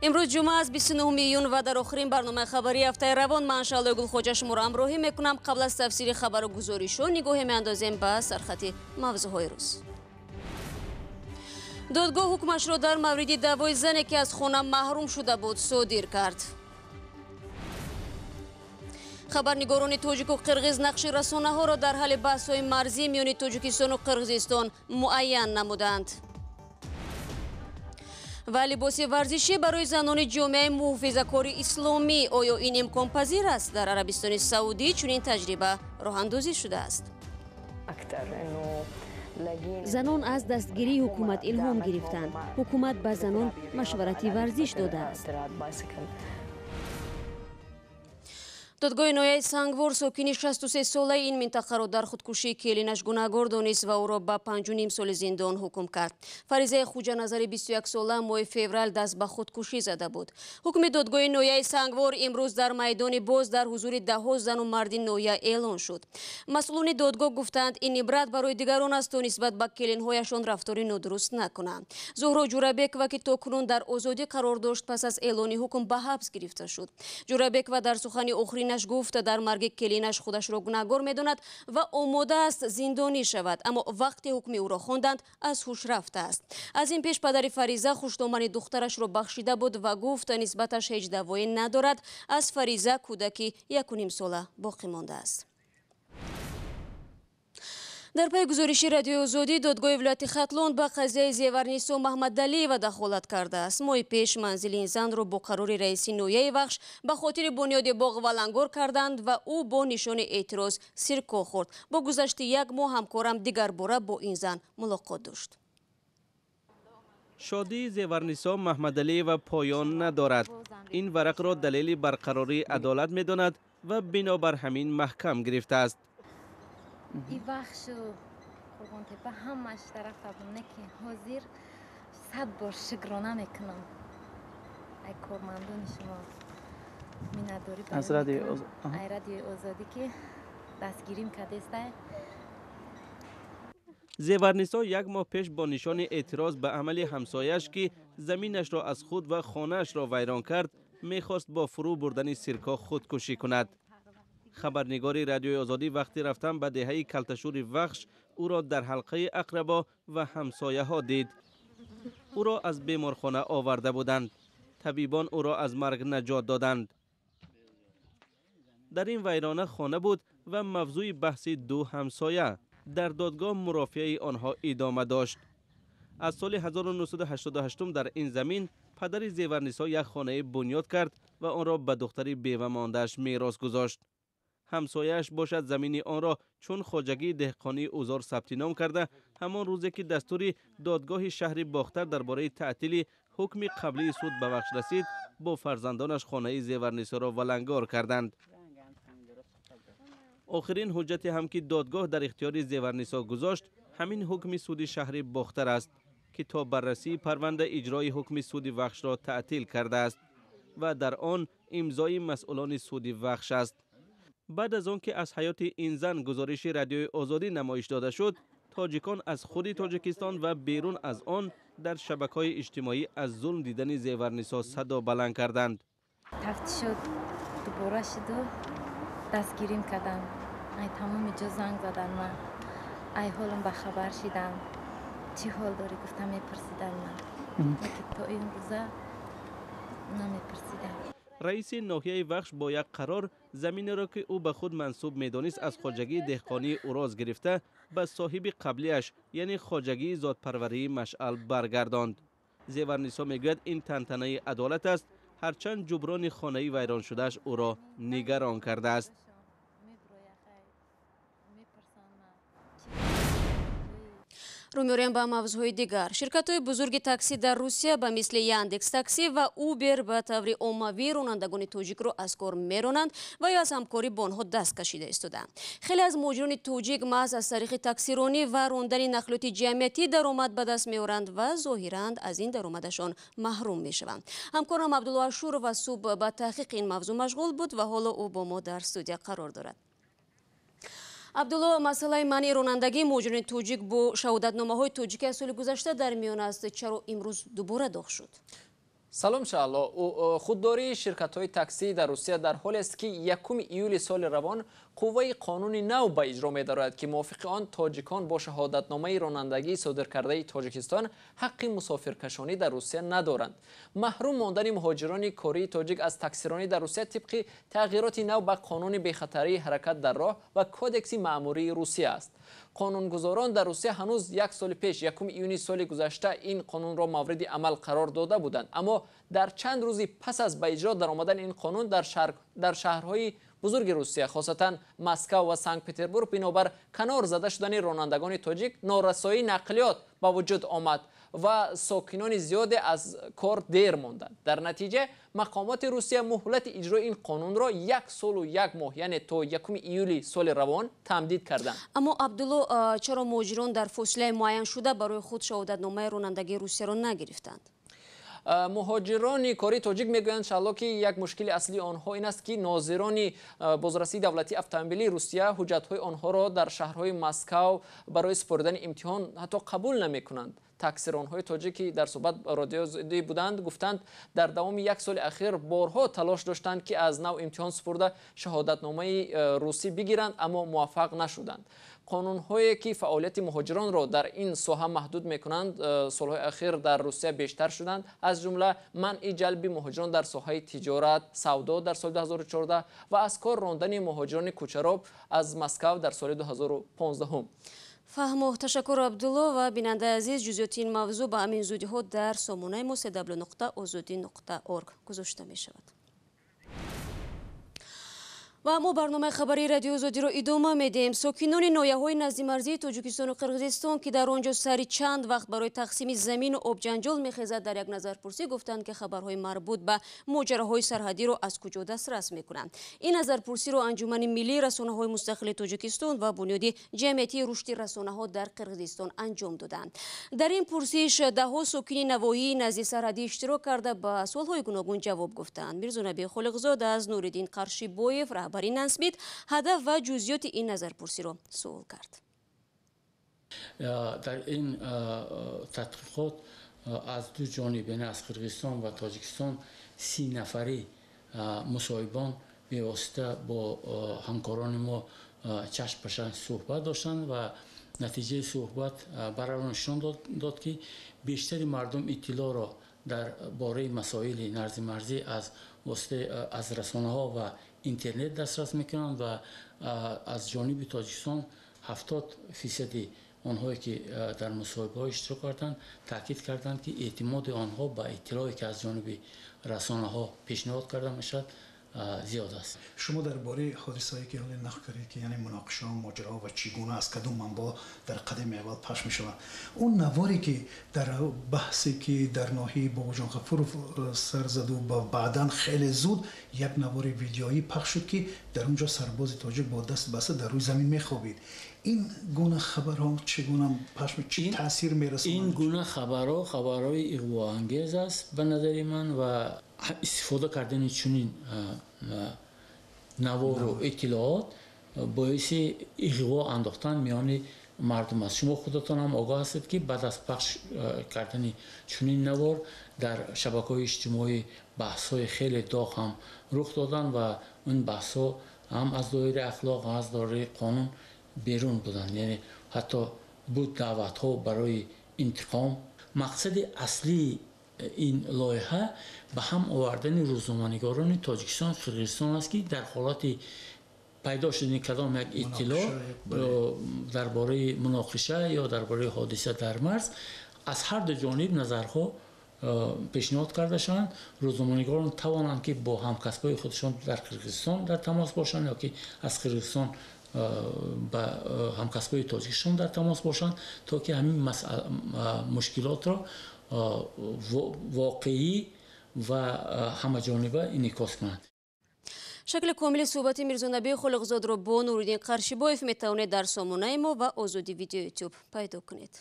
امروز جمعه است 29 میلیون و در آخرین برنامه خبری هفته روان من شعله گلخوجه شما را همراهی میکنم. قبل از تفسیر خبر و گزارش نگاهی میاندازیم به سرخط موضوعهای روز. دادگاه حکمش را در مورد دعوای زنی که از خانه محروم شده بود صادر کرد. خبرنگاران تاجیک و قرغیز نقش رسانه ها را در حل بحث‌های مرزی میان تاجیکستان و قرغیزستان معین نمودند. و لباس ورزشی برای زنان جامعه محافظه‌کار اسلامی، آیا این امکان پذیر است؟ در عربستان سعودی چنین تجربه راه اندازی شده است. زنان از دستگیری حکومت الهام گرفتند. حکومت به زنان مشورتی ورزش داده است. دادگاه نویای سانگوار ساکن 63 ساله این منطقه را در خودکشی کلینش گناهکار دانست و او را به 5.5 سال زندان حکم کرد. فریضه خوجه نظری 21 ساله ماه فوریه دست به خودکشی زده بود. حکم دادگاه نویای سانگوار امروز در میدان باز در حضور 10 زن و مرد نویه اعلان شد. مسئولان دادگاه گفتند این عبرت برای دیگران است تا نسبت به کلینهایشان رفتاری نادرست نکنند. زهرا جورابک و که تاکنون در آزادی قرار داشت پس از اعلان حکم به حبس گرفته شد. جورابک و در سخن آخرین گفت در مرگ کلینش خودش را گناهکار می‌داند و آماده است زندانی شود، اما وقتی حکم او را خواندند از هوش رفته است. از این پیش پدر فریضه خوشدامن دخترش را بخشیده بود و گفت نسبتش هیچ دعوایی ندارد. از فریضه کودکی 1.5 ساله باقی مانده است. در پی گزارش رادیوی آزادی دادگاه ولایت ختلان به قضیه زیورنیسا محمدعلیова دخالت کرده است. ماه پیش منزل این زن را با قرار رئیس نویه بخش به خاطر بنیاد باغ ولنگار کردند و او با نشان اعتراض سرکخورد. با گذشت 1 ماه همکارم دیگر باره با این زن ملاقات داشت. شادی زیورنیسا محمدعلیова پایان ندارد. این ورق را دلیل برقراری عدالت می‌داند و بنابر همین محکم گرفته است. این بخش قربان تپه همش طرف تبونه که حاضر 100 بار شکرانه میکنم ای کارمندان شما مینداری از رادیوی آزادی که دستگیریم کردسته. زیورنیسا 1 ماه پیش با نشان اعتراض به عمل همسایش که زمینش را از خود و خانهش را ویران کرد میخواست با فرو بردن سرکاه خودکشی کند. خبرنگار رادیوی آزادی وقتی رفتن به دهه کلتشور وخش او را در حلقه اقربا و همسایه ها دید. او را از بیمارخانه آورده بودند. طبیبان او را از مرگ نجات دادند. در این ویرانه خانه بود و موضوع بحث 2 همسایه در دادگاه مرافعه آنها ادامه داشت. از سال 1988 در این زمین پدر زیورنیسا یک خانه بنیاد کرد و آن را به دختری بیوه مانده‌اش میراث گذاشت. همسایه‌اش باشد زمین آن را چون خواجگی دهقانی اوزار ثبت نام کرده همان روزی که دستور دادگاه شهر باختر درباره تعطیل حکم قبلی سود به بخش رسید با فرزندانش خانه زیورنیسا را ولنگار کردند. آخرین حجت هم که دادگاه در اختیار زیورنیسا گذاشت همین حکم سود شهر باختر است که تا بررسی پرونده اجرای حکم سود بخش را تعطیل کرده است و در آن امضای مسئولان سود بخش است. بعد از آن که از حیات این زن گزارش رادیوی آزادی نمایش داده شد، تاجیکان از خود تاجیکستان و بیرون از آن در شبکه‌های اجتماعی از ظلم دیدن زیورنیسا صدا بلند کردند. تفتیشات دوباره شد و دستگیریم کردن. ای تمام جا زنگ زدن من. ای حالم به خبر شدم. چی حال داری؟ گفتم میپرسیدن من. که تا این روزه نمیپرسیدن. رئیس ناحیه وخش با یک قرار زمین را که او به خود منسوب میدانست از خواجگی دهقانی اوراز گرفته به صاحب قبلیش یعنی خواجگی ذات‌پروری مشعل برگرداند. زیورنیسا میگوید این تنتنه عدالت است هرچند جبران خانه‌ای ویران شدهش او را نگران کرده است. رو می‌آوریم به موضوعهای دیگر. شرکت‌های بزرگ تاکسی در روسیه به مثل یاندکس تاکسی و اوبر به طور عمومی رانندگان تاجیک را از کار می‌رانند و یا از همکاری با آنها دست کشیده ایستادند. خیلی از مهاجران تاجیک محض از طریق تاکسیرانی و راندن نقلات جمعیتی درآمد به دست می‌آورند و ظاهراً از این درآمدشان محروم می‌شوند. همکارم عبدالله اشور و صبح به تحقیق این موضوع مشغول بود و حالا او با ما در استودیو قرار دارد. عبدالله، مسئله منع رانندگی مهاجران تاجیک با شهادتنامه‌های تاجیکی از سال گذشته در میان است. چرا امروز دوباره داغ شد؟ салом шаалло. худдории ширкатҳои таксӣ дар Русия дар ҳоле аст ки 1 июли соли равон қувваи қонуни нав ба иҷро медорад ки мувофиқи он тоҷикон бо шаҳодатномаи ронандагии содиркардаи Тоҷикистон ҳаққи мусофиркашонӣ дар Русия надоранд. маҳрум мондани муҳоҷирони кории тоҷик аз таксиронӣ дар Русия тибқи тағйироти нав ба қонуни бехатарии ҳаракат дар роҳ ва кодекси маъмурии Русия аст. қонунгузорон дар Русия ҳанӯз 1 соли пеш 1 июни соли гузашта ин қонунро мавриди амал қарор дода буданд, аммо дар чанд рӯзи пас аз ба иҷро даромадани ин қонун дар шаҳрҳои бузурги Русия, хосатан Москва ва Санкт-Петербург, бинобар канор зада шудани ронандагони тоҷик норасоии нақлиёт ба вуҷуд омад ва сокинони зиёде аз кор дер монданд. дар натиҷа мақомоти Русия муҳлати иҷрои ин қонунро 1 солу 1 моҳ, яъне то 1 июли соли равон тамдид карданд. аммо Абдулло, чаро муҳоҷирон дар фосилаи муайян шуда барои худ шаҳодатномаи ронандагии Русияро нагирифтанд? муҳоҷирони кории тоҷик мегӯянд шаалло ки як мушкили аслии онҳо ин аст ки нозирони бозрасии давлатии автомобилии Русия ҳуҷҷатҳои онҳоро дар шаҳрҳои Москва барои супоридани имтиҳон ҳатто қабул намекунанд. таксиронҳои тоҷики дар суҳбат радиозӣ буданд, гуфтанд дар давоми 1 соли ахир борҳо талош доштанд ки аз нав имтиҳон супурда шаҳодатномаи русӣ бигиранд, аммо муваффақ нашуданд. қонунҳое ки фаъолияти муҳоҷиронро дар ин соҳа маҳдуд мекунанд солҳои ахир дар Русия бештар шуданд, аз ҷумла манъи ҷалби муҳоҷирон дар соҳаи тиҷорат, савдо дар соли 2014 ва аз кор рондани муҳоҷирони кӯчароб аз Москва дар соли 2015. фаҳмо, ташаккур Абдулло. ва бинандаи азиз, ҷузъиёти ин мавзӯъ ба ҳамин зудиҳо дар сомонаи мо www.ozodi.org гузошта мешавад. ва мо барномаи хабари радиои Озодиро идома медиҳем. сокинони ноҳияҳои назди марзии Тоҷикистону Қирғизистон ки дар он ҷо сари чанд вақт барои тақсими замину обҷанҷол мехезад, дар як назарпурсӣ гуфтанд ки хабарҳои марбут ба моҷароҳои сарҳадиро аз куҷо дастрас мекунанд. ин назарпурсиро анҷумани миллии расонаҳои мустақили Тоҷикистон ва бунёди ҷамъиятии рушди расонаҳо дар Қирғизистон анҷом доданд. дар ин пурсиш даҳо сокини навоҳии назди сарҳадӣ иштирок карда ба суолҳои гуногун ҷавоб гуфтанд. Мирзонаби Холиқзод аз Нуриддин Қаршибоев раҳбари Нансбит ҳадаф ва ҷузъиёти ин назарпурсиро суол кард. дар ин тадқиқот аз ду ҷониб, яъне аз Қирғизистон ва Тоҷикистон 30 нафари мусоҳибон бевосита бо ҳамкорони мо чашм ба чашм суҳбат доштанд ва натиҷаи суҳбат барои нишон дод ки бештари мардум иттилоъро дар бораи масоили нарзимарзӣ аз расонаҳо ва интернет дастрас мекунанд ва аз ҷониби Тоҷикистон 70% онҳое ки дар мусоҳибаҳо иштирок карданд таъкид карданд ки эътимоди онҳо ба иттилоъе ки аз ҷониби расонаҳо пешниҳод карда мешавад зиёд аст. шумо дар бораи ҳодисае ки ҳоле нақл кардед ки яъне муноқишаҳо, моҷароҳо ва чӣ гуна аз кадом манбаъ дар қадами аввал пахш мешаванд, он наворе ки дар баҳсе ки дар ноҳияи Бобоҷонғафуров сар заду баъдан хеле зуд як навори видеоӣ пахш шуд ки дар он ҷо сарбози тоҷик бо даст баста дар рӯи замин мехобид. ин гуна хабарҳо чӣ гуна пахш чӣ таъсир мерасонад? ин гуна хабарҳои иғвоангез аст ба назари ман ва истифода кардани чунин навору иттилоот боиси иғво андохтан миёни мардум аст. шумо худатон ҳам огаҳ ҳастед ки баъд аз пахш кардани чунин навор дар шабакаҳои иҷтимоӣ баҳсҳои хеле доғ ҳам рух доданд ва ин баҳсҳо ҳам аз доираи ахлоқ ҳам аз доираи қонун берун буданд, яъне ҳатто буд даъватҳо барои интиқом. мақсади аслии ин лоиҳа ба ҳам овардани рӯзноманигорони Тоҷикистон, Қирғизистон аст ки дар ҳолати пайдо шудани кадом як иттилоъ дар бораи муноқиша ё дар бораи ҳодиса дар марз аз ҳар ду ҷониб назарҳо пешниҳод карда шаванд. рӯзноманигорон тавонанд ки бо ҳамкасбои худшон дар Қирғизистон дар тамос бошанд ё ки аз Қирғизистон ба ҳамкасбои Тоҷикистон дар тамос бошанд, то ки ҳамин мушкилотро воқеӣ ва ҳамаҷониба инъикос кунанд. шакли комили суҳбати Мирзонаби Холиқзодро бо Нуриддин Қаршибоев метавонед дар сомонаи мо ва Озоди видео YouTube пайдо кунед.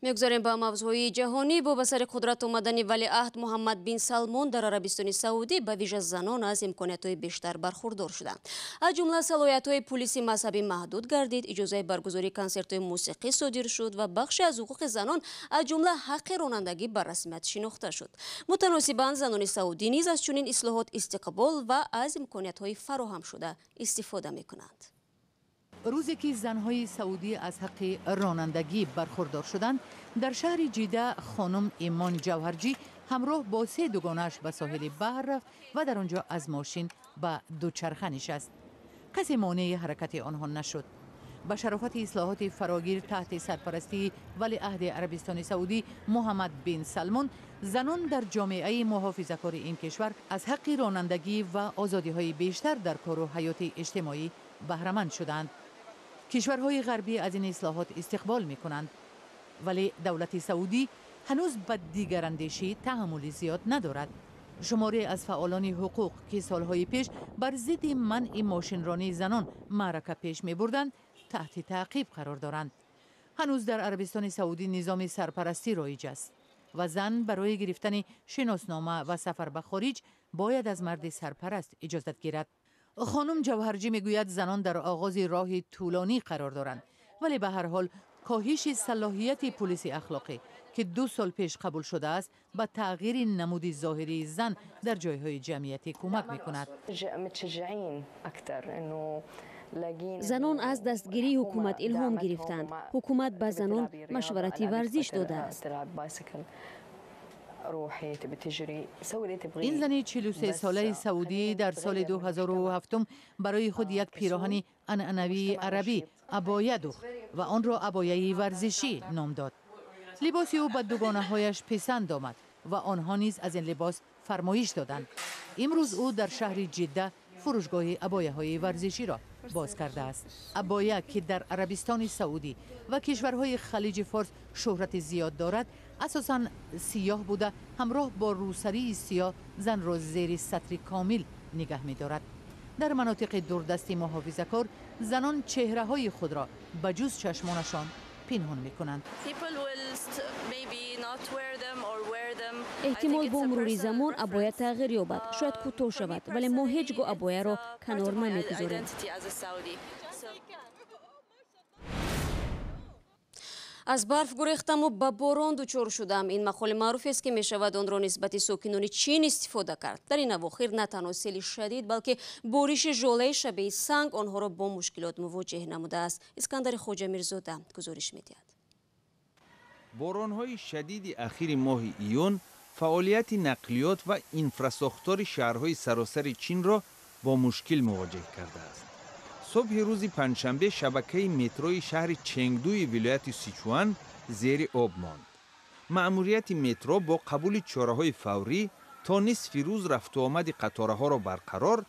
мегузарем ба мавзӯи ҷаҳонӣ. бо ба сари қудрат омадани валиаҳд Муҳаммад бин Салмон дар Арабистони Саудӣ ба вижа занон аз имкониятҳои бештар бархурдор шуданд. аз ҷумла салоҳиятҳои пулиси мазҳабӣ маҳдуд гардид, иҷозаи баргузории консертҳои мусиқӣ содир шуд ва бахше аз ҳуқуқи занон аз ҷумла ҳаққи ронандагӣ ба расмият шинохта шуд. мутаносибан Занони Саудӣ низ аз чунин ислоҳот истиқбол ва аз имкониятҳои фароҳамшуда истифода мекунанд. روزی که زنهای سعودی از حق رانندگی برخوردار شدند، در شهر جیده خانم ایمان جوهرجی همراه با 3 دوگانش به ساحل بحر رفت و در آنجا از ماشین به دوچرخه نشست. کسی مانع حرکت آنها نشد. با شرافت اصلاحات فراگیر تحت سرپرستی ولیعهد عربستان سعودی محمد بن سلمان، زنان در جامعه محافظه‌کار این کشور از حق رانندگی و آزادی‌های بیشتر در کار و حیات اجتماعی بهره‌مند شدند. کشورهای غربی از این اصلاحات استقبال می کنند، ولی دولت سعودی هنوز به دیگراندیشی تحمل زیاد ندارد. شماری از فعالان حقوق که سالهای پیش بر ضد منع ماشینرانی زنان معرکه پیش می بردند تحت تعقیب قرار دارند. هنوز در عربستان سعودی نظام سرپرستی رایج است و زن برای گرفتن شناسنامه و سفر به خارج باید از مرد سرپرست اجازت گیرد. خانم جوهرجی میگوید زنان در آغاز راه طولانی قرار دارند، ولی به هر حال کاهش صلاحیت پلیس اخلاقی که 2 سال پیش قبول شده است به تغییر نمود ظاهری زن در جایهای جمعیتی کمک میکند. زنان از دستگیری حکومت الهام گرفتند. حکومت به زنان مشورتی ورزش داده است. این زن 43 ساله سعودی در سال 2007 برای خود یک پیراهن عنعنوی عربی عبایه دوخت و آن را عبایه ورزشی نام داد. لباسی او به دوگانه‌هایش پسند آمد و آنها نیز از این لباس فرمایش دادند. امروز او در شهر جده فروشگاه عبایه‌های ورزشی را باز کرده است. عبایه که در عربستان سعودی و کشورهای خلیج فارس شهرت زیاد دارد، اساساً سیاه بوده همراه با روسری سیاه زن را زیر سطر کامل نگه می دارد. در مناطق دوردست محافظه‌کار زنان چهره های خود را بجز چشمانشان پنهان می کنند. احتمال با مرور زمان عبایه تغییر یابد، شاید کوتاه شود، ولی ما هیچ گاه عبایه را کنار نمیگذاریم. از برف گریختم و به باران دچار شدم. این مقال معروف است که می شود آن را نسبت ساکنان چین استفاده کرد. در این اواخر نه تنها سیل شدید بلکه بارش ژاله شبیه سنگ آنها را با مشکلات مواجه نموده است. اسکندر خواجه میرزاده گزارش می‌دهد. باران‌های شدید اخیر ماه ایون فعالیت نقلیات و اینفراساختار شهرهای سراسر چین را با مشکل مواجه کرده است. صبح روز پنجشنبه شبکه متروی شهر چنگدوی ولایت سیچوان زیر آب ماند. مأموریت مترو با قبول چاره‌های فوری تا نصف روز رفت و آمد قطارها را برقرار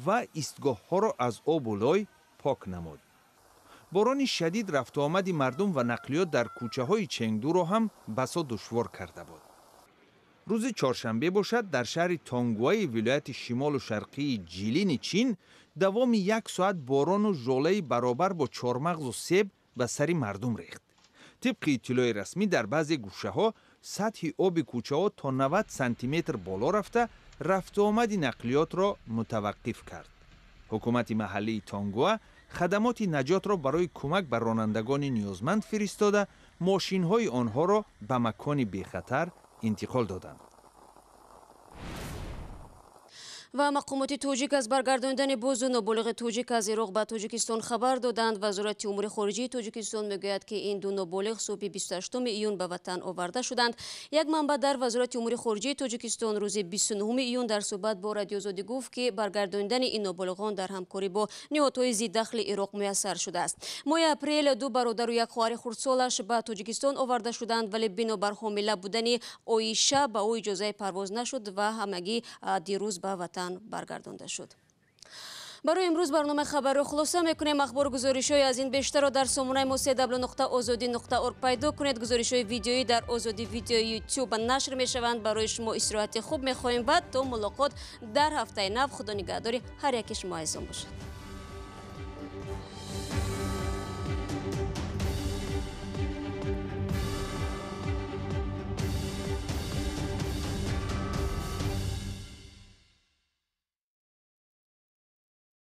و ایستگاه‌ها را از آب و لای پاک نمود. باران شدید رفت و آمد مردم و نقلیات در کوچه‌های چنگدو را هم بسا دشوار کرده بود. روز چهارشنبه باشد در شهر تانگوای ولایت شمال و شرقی جیلین چین دوام 1 ساعت باران و ژاله برابر با چهارمغز و سیب به سر مردم ریخت. طبق اطلاع رسمی در بعضی گوشه‌ها سطح آب کوچه‌ها تا 90 سانتی متر بالا رفته رفت و آمد نقلیات را متوقف کرد. حکومت محلی تانگوا خدمات نجات را برای کمک به رانندگان نیازمند فرستاده ماشین‌های آنها را به مکان بی‌خطر انتقال دادند. و مقامات توجیک از برگرداندن باز و نابالغ توجیک از عراق به تاجیکستان خبر دادند. وزارت امور خارجه تاجیکستان میگوید که این 2 نابالغ صبح 28 ایون به وطن آورده شدند. یک منبع در وزارت امور خارجه تاجیکستان روز 29 ایون در صحبت با رادیو آزادی گفت که برگرداندن این نابالغان در همکاری با نهادهای ضد دخل عراق میسر شده است. ماه اپریل 2 برادر و یک خواهر خردسالش به تاجیکستان آورده شدند، ولی بنابر حامله بودن عایشه به او اجازه پرواز نشد و همگی دیروز به وطن برگردانده شد. برای امروز برنامه خبر رو خلاصه میکنیم. اخبار گزارش‌های از این بیشتر را در سامانه ما www.azadi.org پیدا کنید. گزارش‌های ویدیویی در آزادی ویدیو یوتیوب نشر میشوند. برای شما استراحت خوب میخواهیم و تا ملاقات در هفته نو. خدا نگهداری هر یک شما عزیزان باشد.